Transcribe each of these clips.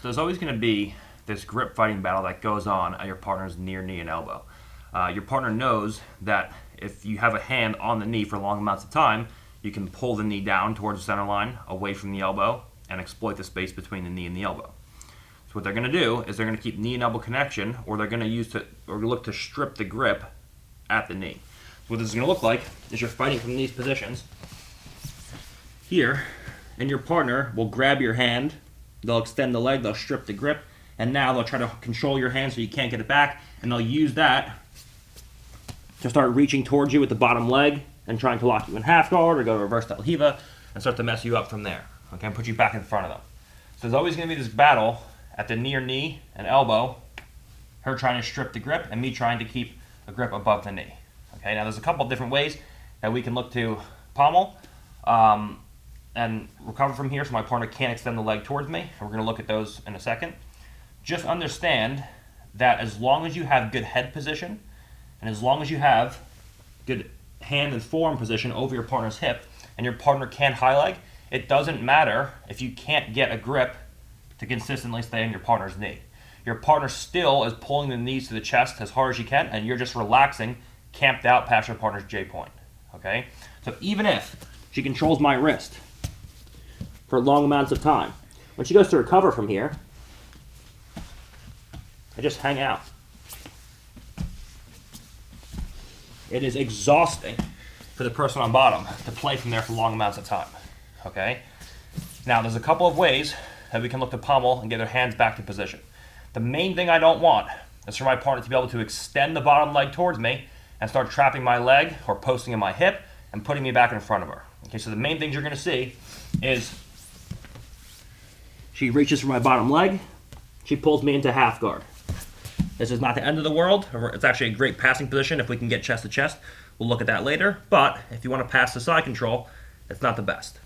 there's always going to be this grip fighting battle that goes on at your partner's near knee and elbow. Your partner knows that if you have a hand on the knee for long amounts of time, you can pull the knee down towards the center line, away from the elbow, and exploit the space between the knee and the elbow. So what they're going to do is they're going to keep knee and elbow connection, or they're going to look to strip the grip at the knee. So what this is going to look like is you're fighting from these positions here, and your partner will grab your hand, they'll extend the leg, they'll strip the grip, and now they'll try to control your hand so you can't get it back, and they'll use that to start reaching towards you with the bottom leg and trying to lock you in half guard or go to reverse del hiva and start to mess you up from there, okay, and put you back in front of them. So there's always going to be this battle at the near knee and elbow, her trying to strip the grip and me trying to keep a grip above the knee. Okay, now there's a couple different ways that we can look to pommel and recover from here so my partner can't extend the leg towards me, and we're going to look at those in a second. Just understand that as long as you have good head position and as long as you have good hand and forearm position over your partner's hip and your partner can't high leg, it doesn't matter if you can't get a grip to consistently stay on your partner's knee. Your partner still is pulling the knees to the chest as hard as you can, and you're just relaxing, camped out past your partner's J point. Okay? So even if she controls my wrist for long amounts of time, when she goes to recover from here, I just hang out. It is exhausting for the person on bottom to play from there for long amounts of time. Okay? Now, there's a couple of ways that we can look to pommel and get their hands back to position. The main thing I don't want is for my partner to be able to extend the bottom leg towards me and start trapping my leg or posting in my hip and putting me back in front of her. Okay, so the main things you're going to see is she reaches for my bottom leg, she pulls me into half guard. This is not the end of the world. It's actually a great passing position if we can get chest to chest. We'll look at that later, but if you want to pass the side control, it's not the best.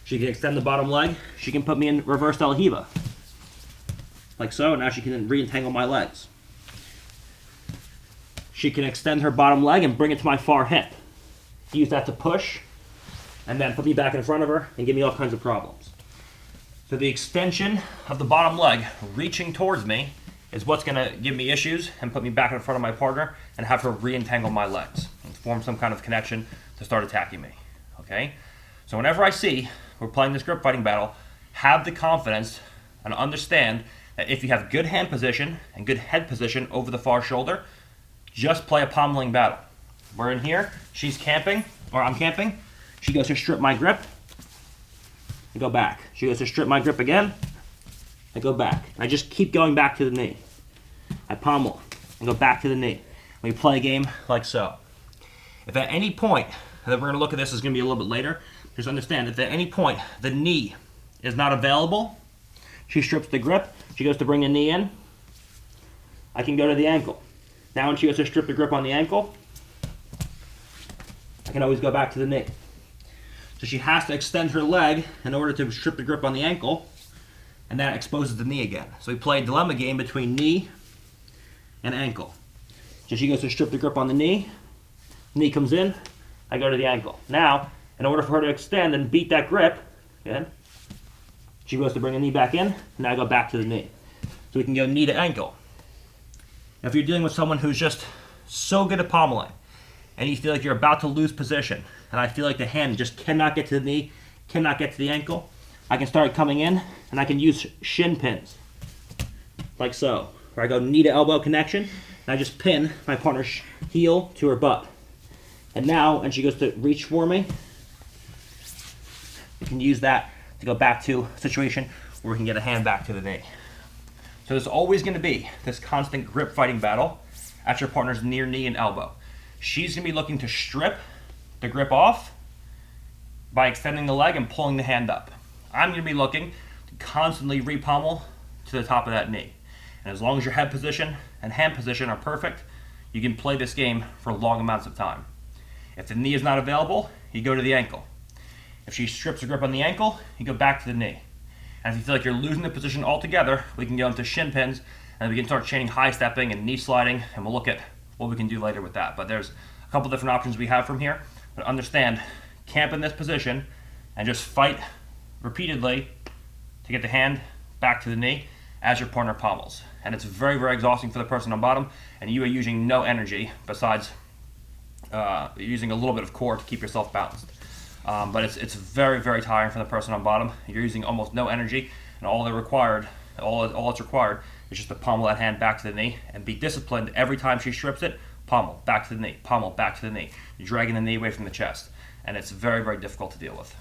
She can extend the bottom leg. She can put me in reverse del hiva, like so. Now she can re-entangle my legs. She can extend her bottom leg and bring it to my far hip. Use that to push, and then put me back in front of her and give me all kinds of problems. So the extension of the bottom leg reaching towards me is what's going to give me issues and put me back in front of my partner and have her re-entangle my legs and form some kind of connection to start attacking me. Okay? So whenever I see we're playing this grip fighting battle, have the confidence and understand that if you have good hand position and good head position over the far shoulder, just play a pommeling battle. We're in here, she's camping, or I'm camping, she goes to strip my grip, I go back. She goes to strip my grip again, I go back. I just keep going back to the knee. I pommel and go back to the knee. We play a game like so. If at any point, and we're going to look at this, is going to be a little bit later, just understand if at any point the knee is not available, she strips the grip, she goes to bring the knee in, I can go to the ankle. Now when she goes to strip the grip on the ankle, I can always go back to the knee. So she has to extend her leg in order to strip the grip on the ankle, and that exposes the knee again. So we play a dilemma game between knee and ankle. So she goes to strip the grip on the knee comes in, I go to the ankle. Now, in order for her to extend and beat that grip, again, she goes to bring the knee back in, and I go back to the knee. So we can go knee to ankle. Now, if you're dealing with someone who's just so good at pommeling, and you feel like you're about to lose position, and I feel like the hand just cannot get to the knee, cannot get to the ankle, I can start coming in, and I can use shin pins, like so, where I go knee to elbow connection, and I just pin my partner's heel to her butt. And now, when she goes to reach for me, we can use that to go back to a situation where we can get a hand back to the knee. So there's always going to be this constant grip fighting battle at your partner's near knee and elbow. She's going to be looking to strip the grip off by extending the leg and pulling the hand up. I'm going to be looking to constantly re-pommel to the top of that knee. And as long as your head position and hand position are perfect, you can play this game for long amounts of time. If the knee is not available, you go to the ankle. If she strips the grip on the ankle, you go back to the knee. And if you feel like you're losing the position altogether, we can go into shin pins, and we can start chaining high stepping and knee sliding, and we'll look at what we can do later with that. But there's a couple different options we have from here. But understand, camp in this position and just fight repeatedly to get the hand back to the knee as your partner pommels. And it's very, very exhausting for the person on bottom, and you are using no energy besides using a little bit of core to keep yourself balanced. But it's very, very tiring for the person on bottom. You're using almost no energy, and all it's required is just to pommel that hand back to the knee and be disciplined every time she strips it. Pommel, back to the knee, pommel, back to the knee. You're dragging the knee away from the chest, and it's very, very difficult to deal with.